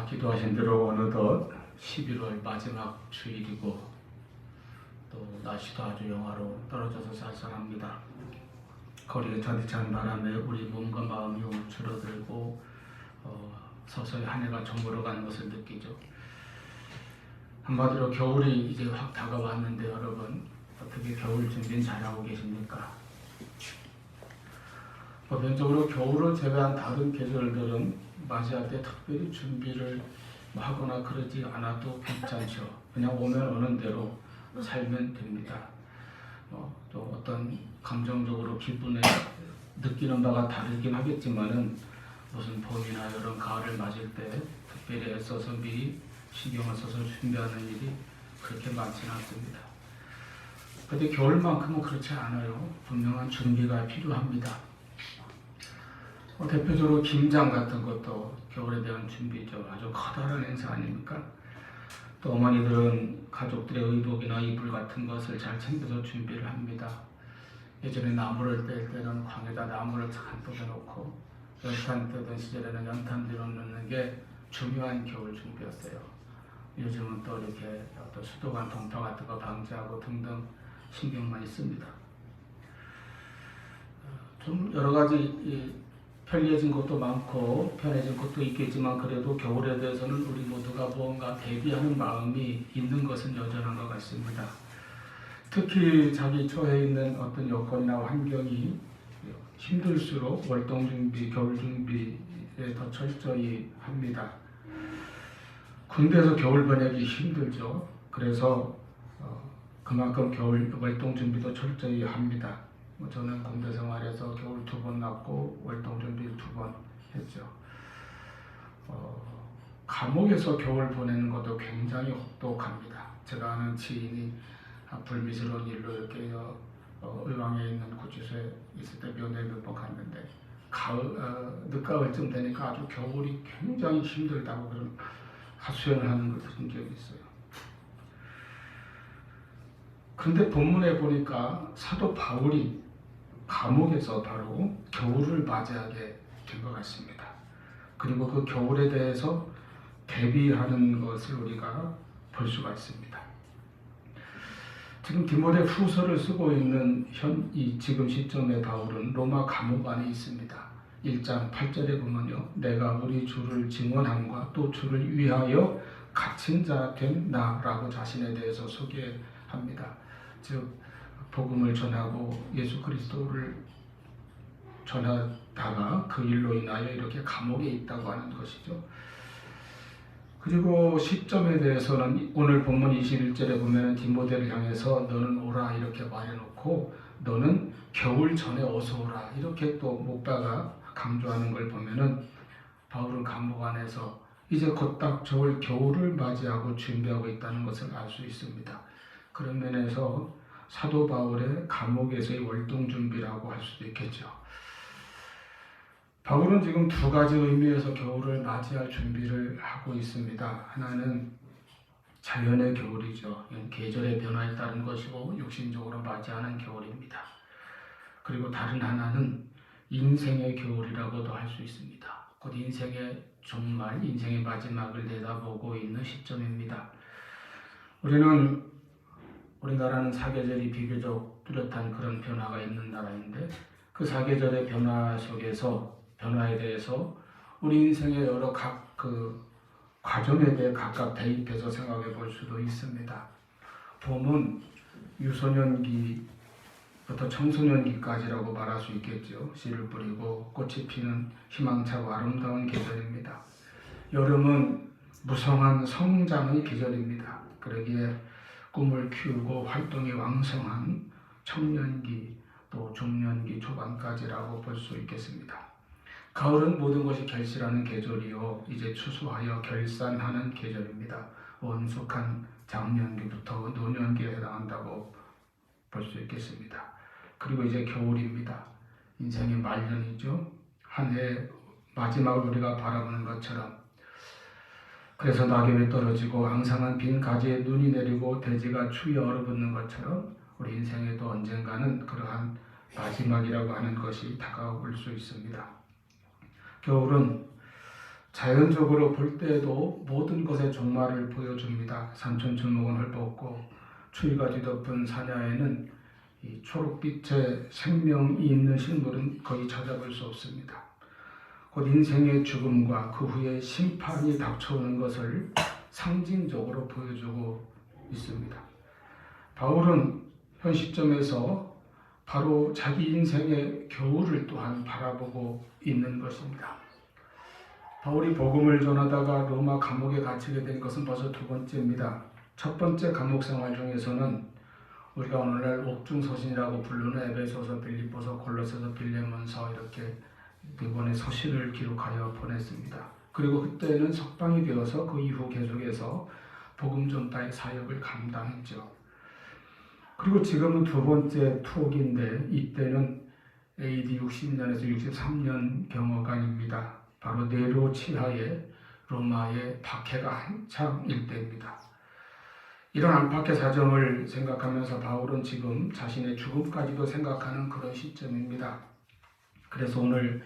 기도하신 대로 어느덧 11월 마지막 주일이고 또 날씨도 아주 영하로 떨어져서 쌀쌀합니다. 거리에 차디찬 바람에 우리 몸과 마음이 움츠러들고 서서히 한 해가 저물어가는 것을 느끼죠. 한마디로 겨울이 이제 확 다가왔는데 여러분 어떻게 겨울 준비는 잘하고 계십니까? 보편적으로 겨울을 제외한 다른 계절들은 맞이할 때 특별히 준비를 하거나 그러지 않아도 괜찮죠. 그냥 오면 오는 대로 살면 됩니다. 또 어떤 감정적으로 기분에 느끼는 바가 다르긴 하겠지만은 무슨 봄이나 여름, 가을을 맞을 때 특별히 애써서 미리 신경을 써서 준비하는 일이 그렇게 많지는 않습니다. 그런데 겨울만큼은 그렇지 않아요. 분명한 준비가 필요합니다. 대표적으로 김장 같은 것도 겨울에 대한 준비죠. 아주 커다란 행사 아닙니까? 또 어머니들은 가족들의 의복이나 이불 같은 것을 잘 챙겨서 준비를 합니다. 예전에 나무를 뗄 때는 광에다 나무를 잔뜩 해놓고 연탄 뜨던 시절에는 연탄재로 넣는 게 중요한 겨울 준비였어요. 요즘은 또 이렇게 또 수도관 동파 같은 거 방지하고 등등 신경 많이 씁니다. 좀 여러 가지 편리해진 것도 많고 편해진 것도 있겠지만 그래도 겨울에 대해서는 우리 모두가 무언가 대비하는 마음이 있는 것은 여전한 것 같습니다. 특히 자기 처해 있는 어떤 여건이나 환경이 힘들수록 월동 준비, 겨울 준비에 더 철저히 합니다. 군대에서 겨울 보내기 힘들죠. 그래서 그만큼 겨울 월동 준비도 철저히 합니다. 저는 군대 생활에서 겨울 2번 났고 월동 준비를 2번 했죠. 감옥에서 겨울 보내는 것도 굉장히 혹독합니다. 제가 아는 지인이 불미스러운 일로 이렇게 의왕에 있는 구치소에 있을 때 면회 몇 번 갔는데 늦가을쯤 되니까 아주 겨울이 굉장히 힘들다고 그런 하소연을 하는 걸 들은 적이 있어요. 근데 본문에 보니까 사도 바울이 감옥에서 바로 겨울을 맞이하게 된 것 같습니다. 그리고 그 겨울에 대해서 대비하는 것을 우리가 볼 수가 있습니다. 지금 디모데 후서를 쓰고 있는 지금 시점에 바울은 로마 감옥 안에 있습니다. 1장 8절에 보면요. 내가 우리 주를 증언함과 또 주를 위하여 갇힌 자 된 나라고 자신에 대해서 소개합니다. 즉 복음을 전하고 예수 그리스도를 전하다가 그 일로 인하여 이렇게 감옥에 있다고 하는 것이죠. 그리고 시점에 대해서는 오늘 본문 21절에 보면 디모데를 향해서 너는 오라 이렇게 말해놓고 너는 겨울 전에 어서 오라 이렇게 또 못 박아 강조하는 걸 보면은 바울은 감옥 안에서 이제 곧 딱 겨울을 맞이하고 준비하고 있다는 것을 알 수 있습니다. 그런 면에서 사도 바울의 감옥에서의 월동 준비라고 할 수도 있겠죠. 바울은 지금 2가지 의미에서 겨울을 맞이할 준비를 하고 있습니다. 하나는 자연의 겨울이죠. 계절의 변화에 따른 것이고 육신적으로 맞이하는 겨울입니다. 그리고 다른 하나는 인생의 겨울이라고도 할 수 있습니다. 곧 인생의 종말, 인생의 마지막을 내다보고 있는 시점입니다. 우리나라는 사계절이 비교적 뚜렷한 그런 변화가 있는 나라인데 그 사계절의 변화에 대해서 우리 인생의 여러 과정에 대해 각각 대입해서 생각해 볼 수도 있습니다. 봄은 유소년기부터 청소년기까지라고 말할 수 있겠죠. 씨를 뿌리고 꽃이 피는 희망차고 아름다운 계절입니다. 여름은 무성한 성장의 계절입니다. 그러기에 꿈을 키우고 활동이 왕성한 청년기 또 중년기 초반까지라고 볼 수 있겠습니다. 가을은 모든 것이 결실하는 계절이요 이제 추수하여 결산하는 계절입니다. 원숙한 장년기부터 노년기에 해당한다고 볼 수 있겠습니다. 그리고 이제 겨울입니다. 인생의 말년이죠. 한 해 마지막을 우리가 바라보는 것처럼 그래서 낙엽이 떨어지고 앙상한 빈 가지에 눈이 내리고 대지가 추위에 얼어붙는 것처럼 우리 인생에도 언젠가는 그러한 마지막이라고 하는 것이 다가올 수 있습니다. 겨울은 자연적으로 볼 때에도 모든 것의 종말을 보여줍니다. 산천초목은 헐벗고 추위가 뒤덮은 산야에는 이 초록빛의 생명이 있는 식물은 거의 찾아볼 수 없습니다. 곧 인생의 죽음과 그 후에 심판이 닥쳐오는 것을 상징적으로 보여주고 있습니다. 바울은 현 시점에서 바로 자기 인생의 겨울을 또한 바라보고 있는 것입니다. 바울이 복음을 전하다가 로마 감옥에 갇히게 된 것은 벌써 두 번째입니다. 첫 번째 감옥 생활 중에서는 우리가 오늘날 옥중서신이라고 부르는 에베소서, 빌립보서, 골로새서, 빌레몬서 이렇게 네 권의 서신을 기록하여 보냈습니다. 그리고 그때는 석방이 되어서 그 이후 계속해서 복음 전파의 사역을 감당했죠. 그리고 지금은 두 번째 투옥인데 이때는 AD 60년에서 63년 경어간입니다. 바로 네로 치하에 로마의 박해가 한창일 때입니다. 이런 안팎의 사정을 생각하면서 바울은 지금 자신의 죽음까지도 생각하는 그런 시점입니다. 그래서 오늘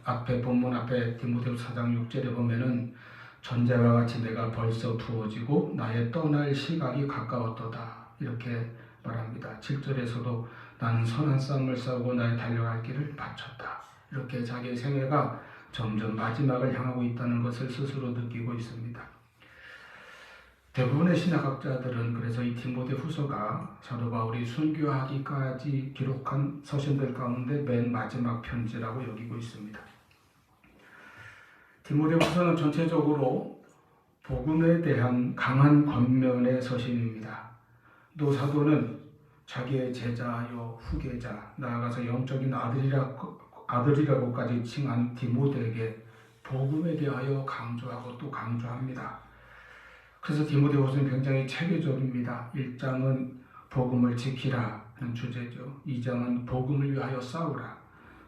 앞에 본문 앞에 디모데후서 4장 6절에 보면은 전제와 같이 내가 벌써 부어지고 나의 떠날 시각이 가까웠도다 이렇게 말합니다. 7절에서도 나는 선한 싸움을 싸우고 나의 달려갈 길을 마쳤다. 이렇게 자기의 생애가 점점 마지막을 향하고 있다는 것을 스스로 느끼고 있습니다. 대부분의 신학학자들은 그래서 이 디모데후서가 사도 바울이 순교하기까지 기록한 서신들 가운데 맨 마지막 편지라고 여기고 있습니다. 디모데후서는 전체적으로 복음에 대한 강한 권면의 서신입니다. 또 사도는 자기의 제자요 후계자, 나아가서 영적인 아들이라고까지 칭한 디모데에게 복음에 대하여 강조하고 또 강조합니다. 그래서 디모데후서는 굉장히 체계적입니다. 1장은 복음을 지키라는 주제죠. 2장은 복음을 위하여 싸우라.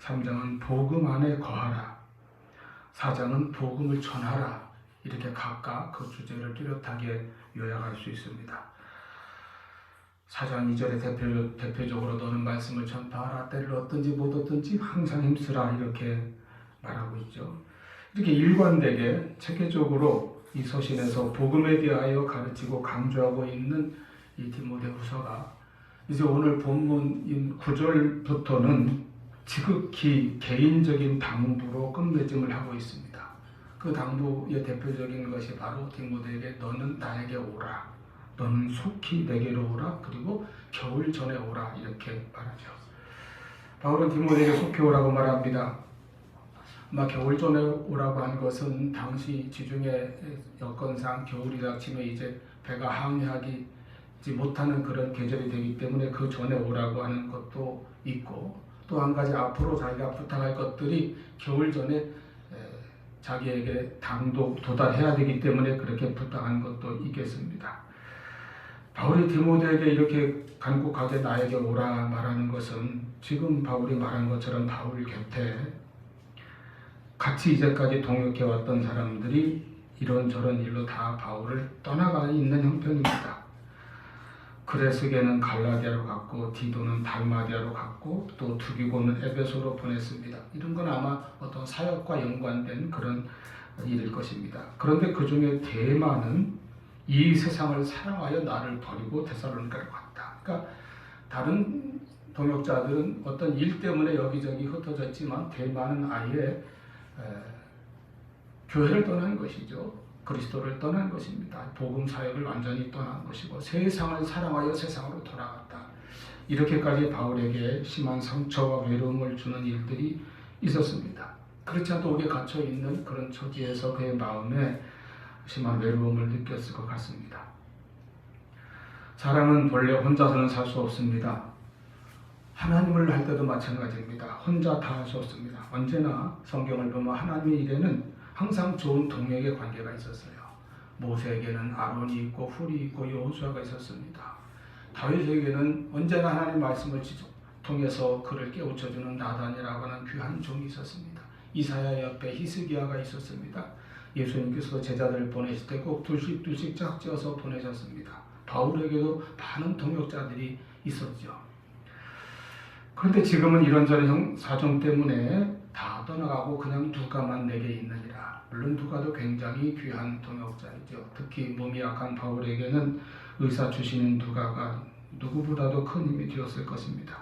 3장은 복음 안에 거하라. 4장은 복음을 전하라. 이렇게 각각 그 주제를 뚜렷하게 요약할 수 있습니다. 4장 2절에 대표적으로 너는 말씀을 전파하라. 때를 얻든지 못 얻든지 항상 힘쓰라. 이렇게 말하고 있죠. 이렇게 일관되게 체계적으로 이 서신에서 복음에 대하여 가르치고 강조하고 있는 이 디모데후서가 이제 오늘 본문인 9절부터는 지극히 개인적인 당부로 끝맺음을 하고 있습니다. 그 당부의 대표적인 것이 바로 디모데에게 너는 나에게 오라. 너는 속히 내게로 오라. 그리고 겨울 전에 오라. 이렇게 말하죠. 바울은 디모데에게 속히 오라고 말합니다. 아마 겨울 전에 오라고 한 것은 당시 지중해 여건상 겨울이 닥치면 이제 배가 항해하지 못하는 그런 계절이 되기 때문에 그 전에 오라고 하는 것도 있고 또 한 가지 앞으로 자기가 부탁할 것들이 겨울 전에 자기에게 당도 도달해야 되기 때문에 그렇게 부탁한 것도 있겠습니다. 바울이 디모데에게 이렇게 간곡하게 나에게 오라 말하는 것은 지금 바울이 말한 것처럼 바울 곁에 같이 이제까지 동역해왔던 사람들이 이런저런 일로 다 바울을 떠나가 있는 형편입니다. 그레스게는 갈라디아로 갔고 디도는 달마디아로 갔고 또 두기고는 에베소로 보냈습니다. 이런 건 아마 어떤 사역과 연관된 그런 일일 것입니다. 그런데 그 중에 데마는 이 세상을 사랑하여 나를 버리고 데살로니가로 갔다. 그러니까 다른 동역자들은 어떤 일 때문에 여기저기 흩어졌지만 데마는 아예 교회를 떠난 것이죠. 그리스도를 떠난 것입니다. 복음 사역을 완전히 떠난 것이고 세상을 사랑하여 세상으로 돌아갔다. 이렇게까지 바울에게 심한 상처와 외로움을 주는 일들이 있었습니다. 그렇지 않아도 옥에 갇혀 있는 그런 처지에서 그의 마음에 심한 외로움을 느꼈을 것 같습니다. 사람은 본래 혼자서는 살 수 없습니다. 하나님을 할 때도 마찬가지입니다. 혼자 다 할 수 없습니다. 언제나 성경을 보면 하나님의 일에는 항상 좋은 동역의 관계가 있었어요. 모세에게는 아론이 있고 훌이 있고 여호수아가 있었습니다. 다윗에게는 언제나 하나님 말씀을 통해서 그를 깨우쳐주는 나단이라고 하는 귀한 종이 있었습니다. 이사야 옆에 히스기야가 있었습니다. 예수님께서 제자들을 보내실 때 꼭 둘씩 짝지어서 보내셨습니다. 바울에게도 많은 동역자들이 있었죠. 그런데 지금은 이런저런 사정 때문에 다 떠나가고 그냥 누가만 내게 있느니라. 물론 누가도 굉장히 귀한 동역자이죠. 특히 몸이 약한 바울에게는 의사 출신인 누가가 누구보다도 큰 힘이 되었을 것입니다.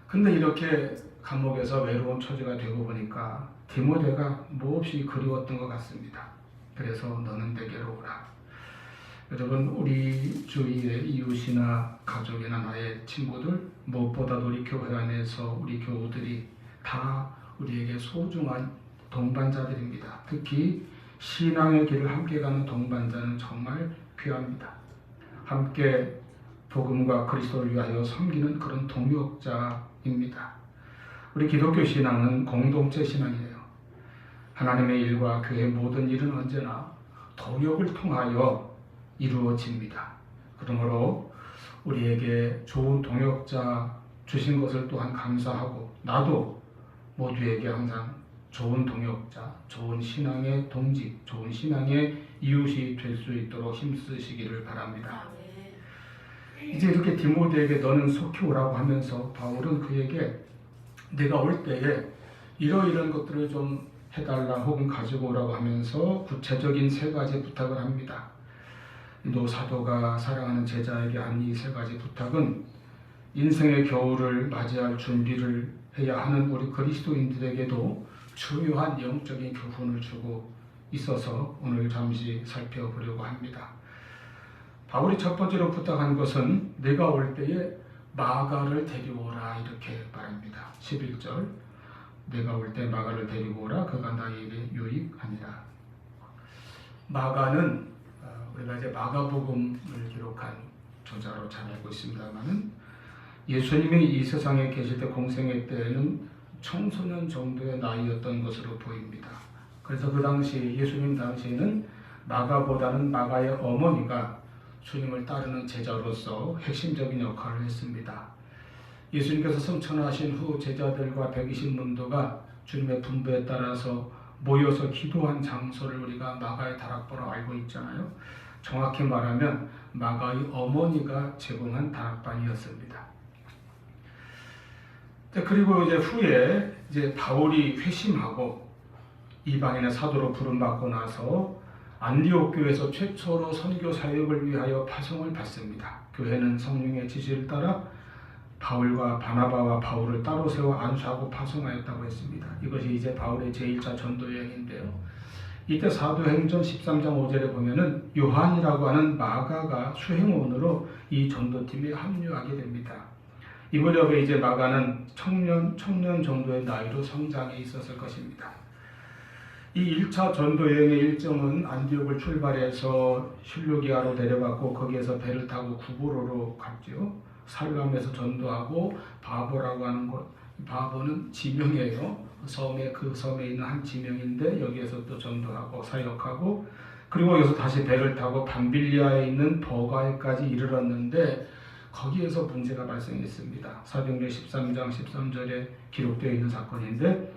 근데 이렇게 감옥에서 외로운 처지가 되고 보니까 디모데가 몹시 그리웠던 것 같습니다. 그래서 너는 내게로 오라. 여러분, 우리 주위의 이웃이나 가족이나 나의 친구들, 무엇보다도 우리 교회 안에서 우리 교우들이 다 우리에게 소중한 동반자들입니다. 특히 신앙의 길을 함께 가는 동반자는 정말 귀합니다. 함께 복음과 그리스도를 위하여 섬기는 그런 동역자입니다. 우리 기독교 신앙은 공동체 신앙이에요. 하나님의 일과 교회의 모든 일은 언제나 동역을 통하여 이루어집니다. 그러므로 우리에게 좋은 동역자 주신 것을 또한 감사하고, 나도 모두에게 항상 좋은 동역자, 좋은 신앙의 동지, 좋은 신앙의 이웃이 될 수 있도록 힘쓰시기를 바랍니다. 이제 이렇게 디모데에게 너는 속히 오라고 하면서 바울은 그에게 내가 올 때에 이러이러한 것들을 좀 해달라 혹은 가지고 오라고 하면서 구체적인 3가지 부탁을 합니다. 또 사도가 사랑하는 제자에게 한 이 3가지 부탁은 인생의 겨울을 맞이할 준비를 해야 하는 우리 그리스도인들에게도 중요한 영적인 교훈을 주고 있어서 오늘 잠시 살펴보려고 합니다. 바울이 첫 번째로 부탁한 것은 내가 올 때에 마가를 데려오라 이렇게 말합니다. 11절 내가 올 때 마가를 데리고 오라 그가 나에게 유익하니라. 마가는 우리가 이제 마가복음을 기록한 저자로 잘 알고 있습니다만은 예수님이 이 세상에 계실 때 공생애 때에는 청소년 정도의 나이였던 것으로 보입니다. 그래서 그 당시 예수님 당시에는 마가보다는 마가의 어머니가 주님을 따르는 제자로서 핵심적인 역할을 했습니다. 예수님께서 승천하신 후 제자들과 120문도가 주님의 분부에 따라서 모여서 기도한 장소를 우리가 마가의 다락방으로 알고 있잖아요. 정확히 말하면 마가의 어머니가 제공한 다락방이었습니다. 그리고 이제 후에 바울이 회심하고 이방인의 사도로 부름받고 나서 안디옥 교회에서 최초로 선교 사역을 위하여 파송을 받습니다. 교회는 성령의 지시를 따라 바울과 바나바와 바울을 따로 세워 안수하고 파송하였다고 했습니다. 이것이 이제 바울의 제1차 전도 여행인데요. 이때 사도행전 13장 5절에 보면은 요한이라고 하는 마가가 수행원으로 이 전도팀에 합류하게 됩니다. 이 무렵에 이제 마가는 청년 정도의 나이로 성장해 있었을 것입니다. 이 1차 전도 여행의 일정은 안디옥을 출발해서 실루기아로 내려갔고 거기에서 배를 타고 구브로로 갔죠. 살람에서 전도하고 바보라고 하는 곳, 바보는 지명이에요. 그 섬에 있는 한 지명인데 여기에서 또 전도하고 사역하고 그리고 여기서 다시 배를 타고 밤빌리아에 있는 버가에까지 이르렀는데 거기에서 문제가 발생했습니다. 사도행전 13장 13절에 기록되어 있는 사건인데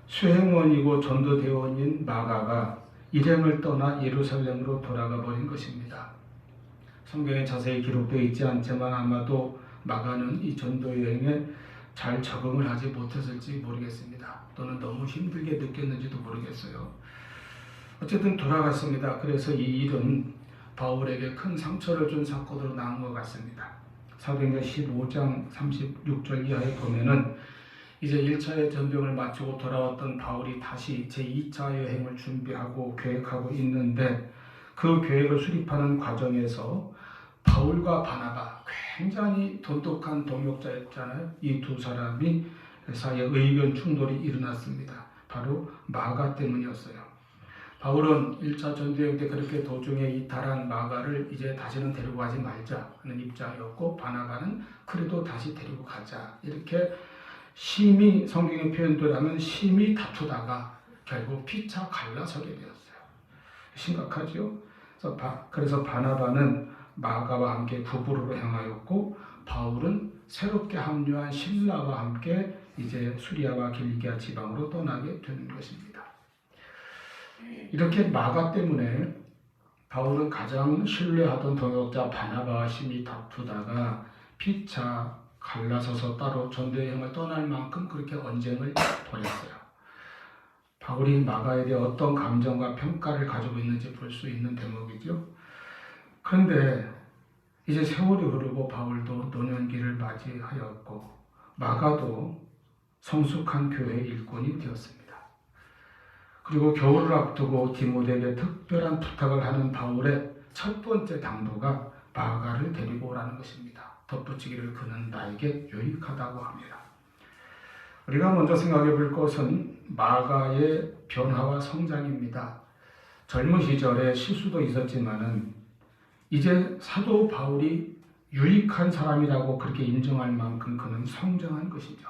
수행원이고 전도대원인 마가가 일행을 떠나 예루살렘으로 돌아가 버린 것입니다. 성경에 자세히 기록되어 있지 않지만 아마도 마가는 이 전도여행에 잘 적응을 하지 못했을지 모르겠습니다. 또는 너무 힘들게 느꼈는지도 모르겠어요. 어쨌든 돌아갔습니다. 그래서 이 일은 바울에게 큰 상처를 준 사건으로 나온 것 같습니다. 사도행전 15장 36절 이하에 보면은 이제 1차의 전병을 마치고 돌아왔던 바울이 다시 제2차 여행을 준비하고 계획하고 있는데 그 계획을 수립하는 과정에서 바울과 바나바 굉장히 돈독한 동역자였잖아요. 이 두 사람이 사이에 의견 충돌이 일어났습니다. 바로 마가 때문이었어요. 바울은 1차 전도여행 때 그렇게 도중에 이탈한 마가를 이제 다시는 데리고 가지 말자 하는 입장이었고 바나바는 그래도 다시 데리고 가자 이렇게 심히 성경의 표현대로 하면 심히 다투다가 결국 피차 갈라서게 되었어요. 심각하죠. 그래서 바나바는 마가와 함께 구브로로 향하였고 바울은 새롭게 합류한 실라와 함께 이제 수리아와 길리기아 지방으로 떠나게 되는 것입니다. 이렇게 마가 때문에 바울은 가장 신뢰하던 동역자 바나바와 심히 다투다가 피차 갈라서서 따로 전도여행을 떠날 만큼 그렇게 언쟁을 벌였어요. 바울이 마가에 대해 어떤 감정과 평가를 가지고 있는지 볼 수 있는 대목이죠. 그런데 이제 세월이 흐르고 바울도 노년기를 맞이하였고 마가도 성숙한 교회 일꾼이 되었습니다. 그리고 겨울을 앞두고 디모데에게 특별한 부탁을 하는 바울의 첫 번째 당부가 마가를 데리고 오라는 것입니다. 덧붙이기를 그는 나에게 유익하다고 합니다. 우리가 먼저 생각해 볼 것은 마가의 변화와 성장입니다. 젊은 시절에 실수도 있었지만은 이제 사도 바울이 유익한 사람이라고 그렇게 인정할 만큼 그는 성장한 것이죠.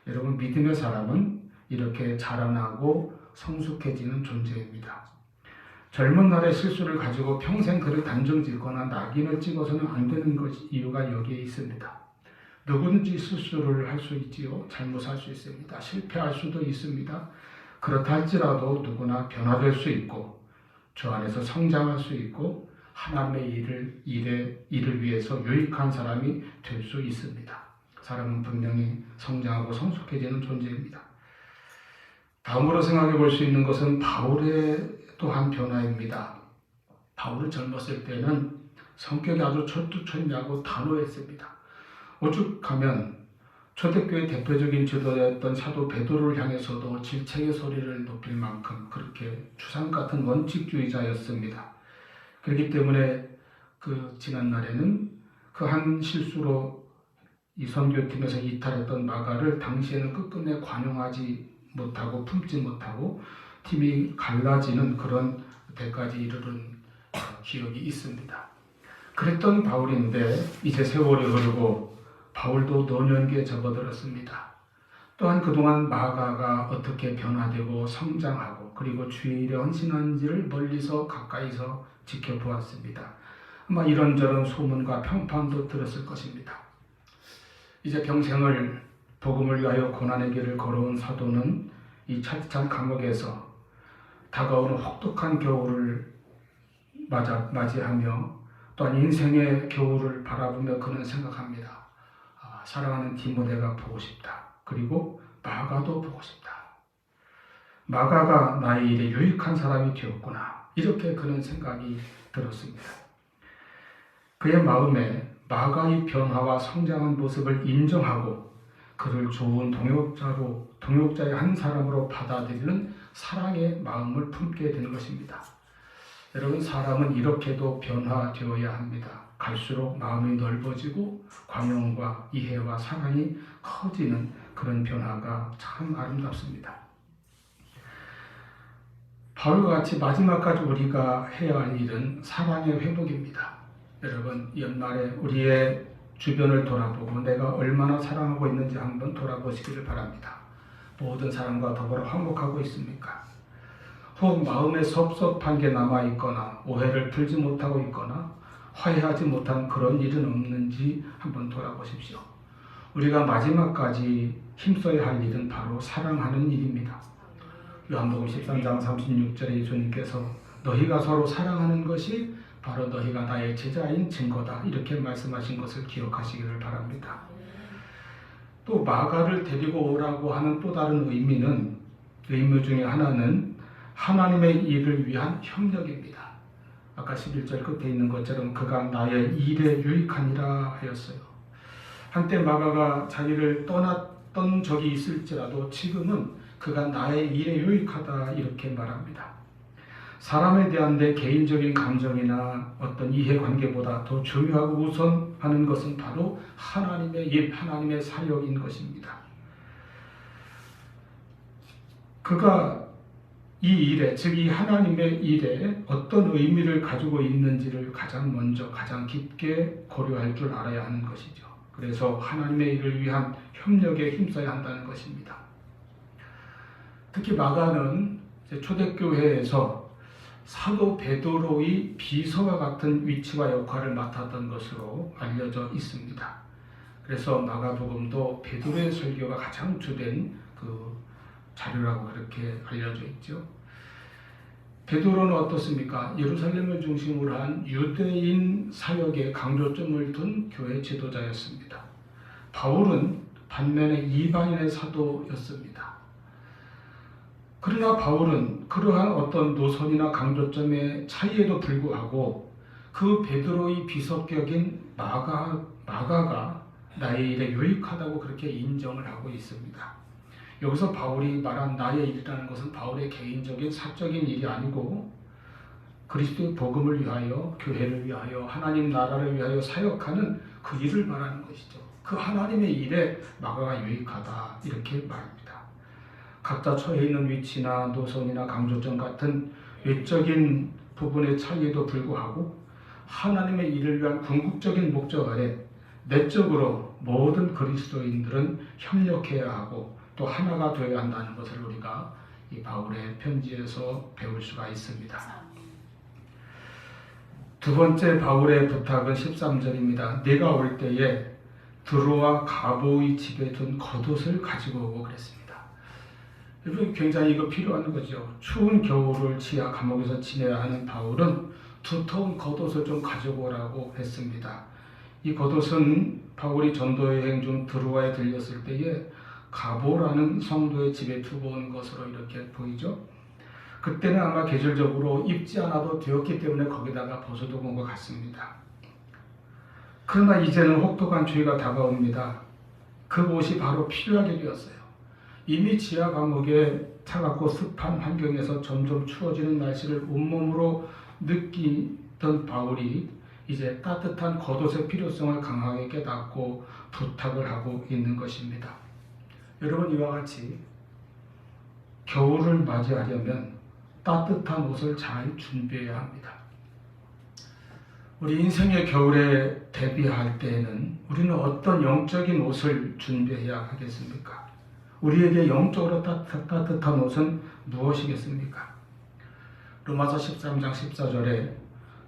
여러분, 믿음의 사람은 이렇게 자라나고 성숙해지는 존재입니다. 젊은 날의 실수를 가지고 평생 그를 단정짓거나 낙인을 찍어서는 안 되는 이유가 여기에 있습니다. 누구든지 실수를 할 수 있지요. 잘못할 수 있습니다. 실패할 수도 있습니다. 그렇다 할지라도 누구나 변화될 수 있고 주 안에서 성장할 수 있고 하나님의 일을 위해서 유익한 사람이 될 수 있습니다. 사람은 분명히 성장하고 성숙해지는 존재입니다. 다음으로 생각해 볼 수 있는 것은 바울의 또한 변화입니다. 바울은 젊었을 때는 성격이 아주 철두철미하고 단호했습니다. 오죽하면 초대교회 대표적인 지도자였던 사도 베드로를 향해서도 질책의 소리를 높일 만큼 그렇게 추상 같은 원칙주의자였습니다. 그렇기 때문에 그 지난날에는 그 한 실수로 이 선교팀에서 이탈했던 마가를 당시에는 끝끝내 관용하지 못하고 품지 못하고 팀이 갈라지는 그런 데까지 이르는 기억이 있습니다. 그랬던 바울인데 이제 세월이 흐르고 바울도 노년기에 접어들었습니다. 또한 그동안 마가가 어떻게 변화되고 성장하고 그리고 주의 일에 헌신한지를 멀리서 가까이서 지켜보았습니다. 아마 이런저런 소문과 평판도 들었을 것입니다. 이제 평생을 복음을 위하여 고난의 길을 걸어온 사도는 이 차디찬 감옥에서 다가오는 혹독한 겨울을 맞이하며 또한 인생의 겨울을 바라보며 그는 생각합니다. 사랑하는 디모데가 보고 싶다. 그리고 마가도 보고 싶다. 마가가 나의 일에 유익한 사람이 되었구나. 이렇게 그는 생각이 들었습니다. 그의 마음에 마가의 변화와 성장한 모습을 인정하고 그를 좋은 동역자의 한 사람으로 받아들이는 사랑의 마음을 품게 된 것입니다. 여러분, 사람은 이렇게도 변화되어야 합니다. 갈수록 마음이 넓어지고 관용과 이해와 사랑이 커지는 그런 변화가 참 아름답습니다. 바울과 같이 마지막까지 우리가 해야 할 일은 사랑의 회복입니다. 여러분, 연말에 우리의 주변을 돌아보고 내가 얼마나 사랑하고 있는지 한번 돌아보시기를 바랍니다. 모든 사람과 더불어 화목하고 있습니까? 혹 마음에 섭섭한 게 남아있거나 오해를 풀지 못하고 있거나 화해하지 못한 그런 일은 없는지 한번 돌아보십시오. 우리가 마지막까지 힘써야 할 일은 바로 사랑하는 일입니다. 요한복음 13장 36절에 예수님께서 너희가 서로 사랑하는 것이 바로 너희가 나의 제자인 증거다. 이렇게 말씀하신 것을 기억하시기를 바랍니다. 또 마가를 데리고 오라고 하는 또 다른 의미 중에 하나는 하나님의 일을 위한 협력입니다. 아까 11절 끝에 있는 것처럼 그가 나의 일에 유익하니라 하였어요. 한때 마가가 자기를 떠났던 적이 있을지라도 지금은 그가 나의 일에 유익하다 이렇게 말합니다. 사람에 대한 내 개인적인 감정이나 어떤 이해관계보다 더 중요하고 우선하는 것은 바로 하나님의 일, 하나님의 사역인 것입니다. 그가 이 일에, 즉 이 하나님의 일에 어떤 의미를 가지고 있는지를 가장 먼저 가장 깊게 고려할 줄 알아야 하는 것이죠. 그래서 하나님의 일을 위한 협력에 힘써야 한다는 것입니다. 특히 마가는 초대교회에서 사도 베드로의 비서와 같은 위치와 역할을 맡았던 것으로 알려져 있습니다. 그래서 마가복음도 베드로의 설교가 가장 주된 그 자료라고 그렇게 알려져 있죠. 베드로는 어떻습니까? 예루살렘을 중심으로 한 유대인 사역에 강조점을 둔 교회 지도자였습니다. 바울은 반면에 이방인의 사도였습니다. 그러나 바울은 그러한 어떤 노선이나 강조점의 차이에도 불구하고 그 베드로의 비석격인 마가가 나의 일에 유익하다고 그렇게 인정을 하고 있습니다. 여기서 바울이 말한 나의 일이라는 것은 바울의 개인적인 사적인 일이 아니고 그리스도의 복음을 위하여, 교회를 위하여, 하나님 나라를 위하여 사역하는 그 일을 말하는 것이죠. 그 하나님의 일에 마가가 유익하다 이렇게 말합니다. 각자 처해 있는 위치나 노선이나 강조점 같은 외적인 부분의 차이에도 불구하고 하나님의 일을 위한 궁극적인 목적 아래 내적으로 모든 그리스도인들은 협력해야 하고 또 하나가 되어야 한다는 것을 우리가 이 바울의 편지에서 배울 수가 있습니다. 두 번째 바울의 부탁은 13절입니다. 내가 올 때에 드로아 가보의 집에 둔 겉옷을 가지고 오고 그랬습니다. 여러분 굉장히 이거 필요한 거죠. 추운 겨울을 지하 감옥에서 지내야 하는 바울은 두터운 겉옷을 좀 가지고 오라고 했습니다. 이 겉옷은 바울이 전도 여행 중 드로아에 들렸을 때에 가보라는 성도의 집에 두고 온 것으로 이렇게 보이죠. 그때는 아마 계절적으로 입지 않아도 되었기 때문에 거기다가 벗어두고 온 것 같습니다. 그러나 이제는 혹독한 추위가 다가옵니다. 그 옷이 바로 필요하게 되었어요. 이미 지하 감옥의 차갑고 습한 환경에서 점점 추워지는 날씨를 온몸으로 느끼던 바울이 이제 따뜻한 겉옷의 필요성을 강하게 깨닫고 부탁을 하고 있는 것입니다. 여러분 이와 같이 겨울을 맞이하려면 따뜻한 옷을 잘 준비해야 합니다. 우리 인생의 겨울에 대비할 때에는 우리는 어떤 영적인 옷을 준비해야 하겠습니까? 우리에게 영적으로 따뜻한 옷은 무엇이겠습니까? 로마서 13장 14절에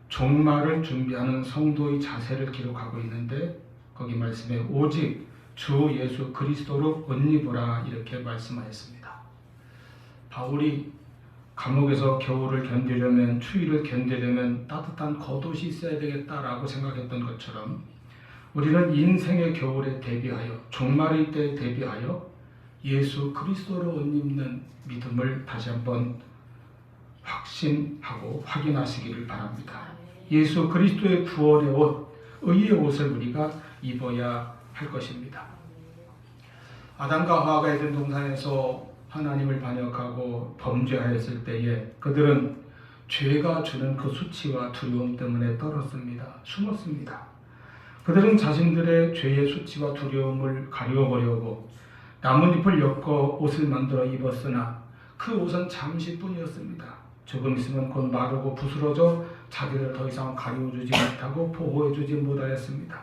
종말을 준비하는 성도의 자세를 기록하고 있는데 거기 말씀에 오직 주 예수 그리스도로 옷 입으라 이렇게 말씀하였습니다. 바울이 감옥에서 겨울을 견디려면 추위를 견디려면 따뜻한 겉옷이 있어야 되겠다라고 생각했던 것처럼 우리는 인생의 겨울에 대비하여 종말의 때에 대비하여 예수 그리스도로 옷 입는 믿음을 다시 한번 확신하고 확인하시기를 바랍니다. 예수 그리스도의 구원의 옷, 의의 옷을 우리가 입어야 할 것입니다. 아담과 하와가 에덴 동산에서 하나님을 반역하고 범죄하였을 때에 그들은 죄가 주는 그 수치와 두려움 때문에 떨었습니다. 숨었습니다. 그들은 자신들의 죄의 수치와 두려움을 가려보려고 나뭇잎을 엮어 옷을 만들어 입었으나 그 옷은 잠시뿐이었습니다. 조금 있으면 곧 마르고 부스러져 자기를 더 이상 가려주지 못하고 보호해주지 못하였습니다.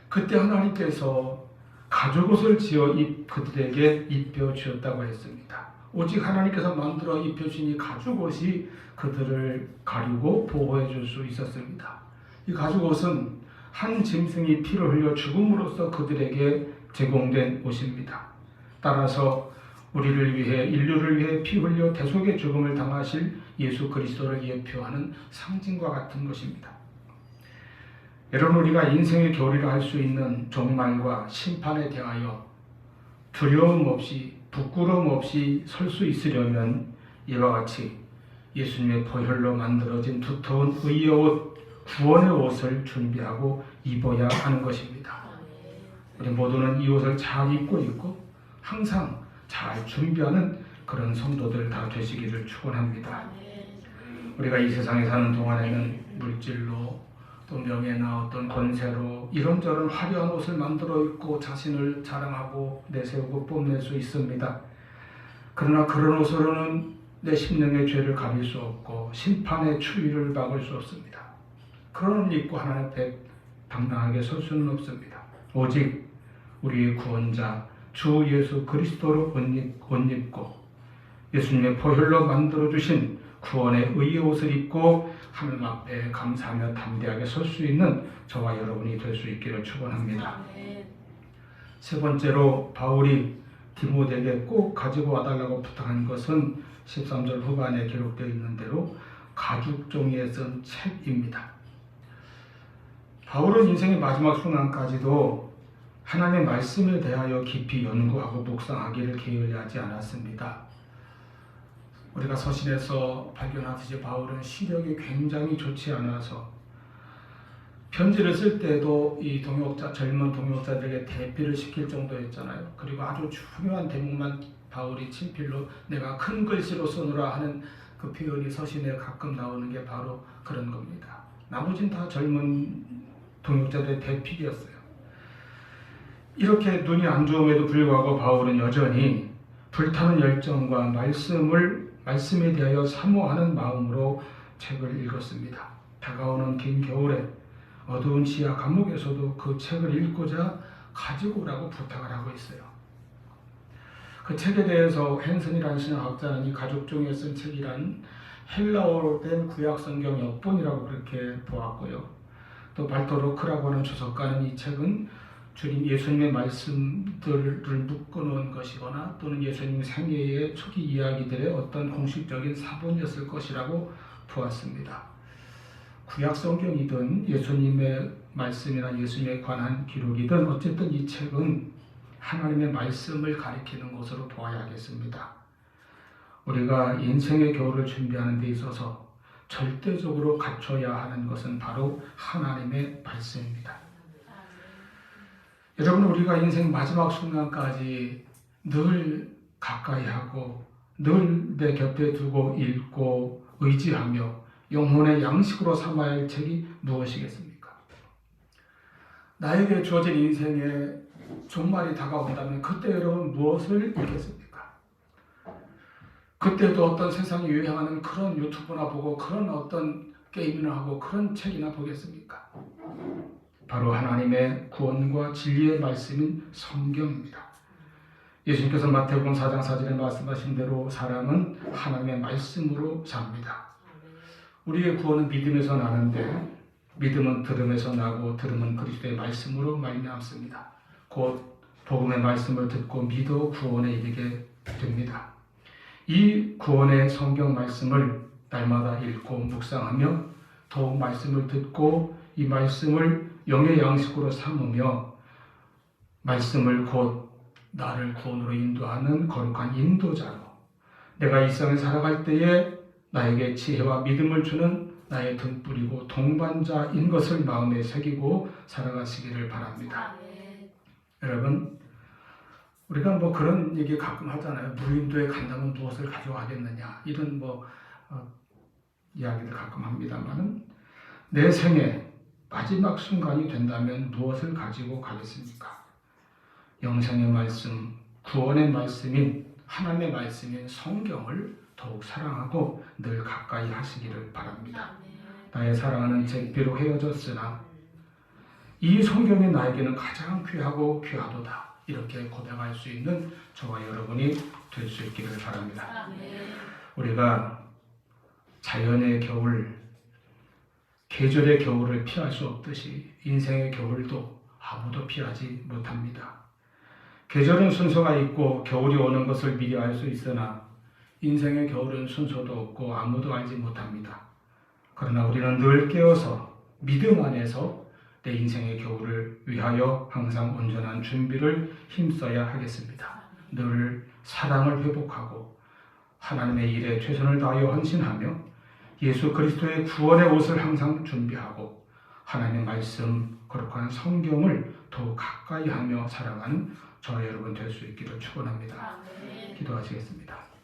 그때 하나님께서 가죽옷을 지어 그들에게 입혀주었다고 했습니다. 오직 하나님께서 만들어 입혀주신 이 가죽옷이 그들을 가리고 보호해줄 수 있었습니다. 이 가죽옷은 한 짐승이 피를 흘려 죽음으로써 그들에게 제공된 옷입니다. 따라서 우리를 위해 인류를 위해 피 흘려 대속의 죽음을 당하실 예수 그리스도를 예표하는 상징과 같은 것입니다. 여러분 우리가 인생의 겨울이라 할 수 있는 종말과 심판에 대하여 두려움 없이 부끄러움 없이 설 수 있으려면 이와 같이 예수님의 보혈로 만들어진 두터운 의의 옷, 구원의 옷을 준비하고 입어야 하는 것입니다. 우리 모두는 이 옷을 잘 입고 있고 항상 잘 준비하는 그런 성도들 다 되시기를 축원합니다. 우리가 이 세상에 사는 동안에는 물질로 또 명예나 어떤 권세로 이런저런 화려한 옷을 만들어 입고 자신을 자랑하고 내세우고 뽐낼 수 있습니다. 그러나 그런 옷으로는 내 심령의 죄를 가릴 수 없고 심판의 추위를 막을 수 없습니다. 그런 옷 입고 하나님 앞에 당당하게 설 수는 없습니다. 오직 우리의 구원자 주 예수 그리스도로 옷 입고 예수님의 보혈로 만들어주신 구원의 의의 옷을 입고 하나님 앞에 감사하며 담대하게 설 수 있는 저와 여러분이 될 수 있기를 축원합니다. 세 번째로 바울이 디모데에게 꼭 가지고 와달라고 부탁한 것은 13절 후반에 기록되어 있는 대로 가죽 종이에 쓴 책입니다. 바울은 인생의 마지막 순간까지도 하나님의 말씀에 대하여 깊이 연구하고 묵상하기를 게을리하지 않았습니다. 우리가 서신에서 발견하듯이 바울은 시력이 굉장히 좋지 않아서 편지를 쓸 때도 이 젊은 동역자들에게 대피를 시킬 정도였잖아요. 그리고 아주 중요한 대목만 바울이 친필로 내가 큰 글씨로 쓰노라 하는 그 표현이 서신에 가끔 나오는 게 바로 그런 겁니다. 나머지는 다 젊은 동역자들의 대필이었어요. 이렇게 눈이 안 좋음에도 불구하고 바울은 여전히 불타는 열정과 말씀에 대하여 사모하는 마음으로 책을 읽었습니다. 다가오는 긴 겨울에 어두운 지하 감옥에서도 그 책을 읽고자 가지고 오라고 부탁을 하고 있어요. 그 책에 대해서 헨슨이라는 신학자는 이 가족 중에 쓴 책이란 헬라어로 된 구약 성경 역본이라고 그렇게 보았고요. 또 발토로크라고 하는 주석가는 이 책은 주님 예수님의 말씀들을 묶어놓은 것이거나 또는 예수님 생애의 초기 이야기들의 어떤 공식적인 사본이었을 것이라고 보았습니다. 구약 성경이든 예수님의 말씀이나 예수님에 관한 기록이든 어쨌든 이 책은 하나님의 말씀을 가리키는 것으로 보아야겠습니다. 우리가 인생의 겨울을 준비하는 데 있어서 절대적으로 갖춰야 하는 것은 바로 하나님의 말씀입니다. 여러분, 우리가 인생 마지막 순간까지 늘 가까이 하고 늘 내 곁에 두고 읽고 의지하며 영혼의 양식으로 삼아야 할 책이 무엇이겠습니까? 나에게 주어진 인생의 종말이 다가온다면 그때 여러분 무엇을 읽겠습니까? 그때도 어떤 세상이 유행하는 그런 유튜브나 보고 그런 어떤 게임이나 하고 그런 책이나 보겠습니까? 바로 하나님의 구원과 진리의 말씀인 성경입니다. 예수님께서 마태복음 4장 4절에 말씀하신 대로 사람은 하나님의 말씀으로 삽니다. 우리의 구원은 믿음에서 나는데 믿음은 들음에서 나고 들음은 그리스도의 말씀으로 말미암습니다. 곧 복음의 말씀을 듣고 믿어 구원에 이르게 됩니다. 이 구원의 성경 말씀을 날마다 읽고 묵상하며 더욱 말씀을 듣고 이 말씀을 영의 양식으로 삼으며 말씀을 곧 나를 구원으로 인도하는 거룩한 인도자로 내가 이 세상에 살아갈 때에 나에게 지혜와 믿음을 주는 나의 등불이고 동반자인 것을 마음에 새기고 살아가시기를 바랍니다. 여러분, 우리가 그런 얘기 가끔 하잖아요. 무인도에 간다면 무엇을 가져가겠느냐 이런 이야기를 가끔 합니다만은 내 생에 마지막 순간이 된다면 무엇을 가지고 가겠습니까? 영생의 말씀, 구원의 말씀인 하나님의 말씀인 성경을 더욱 사랑하고 늘 가까이 하시기를 바랍니다. 나의 사랑하는 책 비록 헤어졌으나 이 성경이 나에게는 가장 귀하고 귀하도다. 이렇게 고백할 수 있는 저와 여러분이 될 수 있기를 바랍니다. 우리가 자연의 겨울, 계절의 겨울을 피할 수 없듯이 인생의 겨울도 아무도 피하지 못합니다. 계절은 순서가 있고 겨울이 오는 것을 미리 알 수 있으나 인생의 겨울은 순서도 없고 아무도 알지 못합니다. 그러나 우리는 늘 깨어서 믿음 안에서 내 인생의 겨울을 위하여 항상 온전한 준비를 힘써야 하겠습니다. 늘 사랑을 회복하고 하나님의 일에 최선을 다하여 헌신하며 예수 그리스도의 구원의 옷을 항상 준비하고 하나님의 말씀, 거룩한 성경을 더욱 가까이 하며 살아가는 저와 여러분 될 수 있기를 축원합니다. 기도하시겠습니다.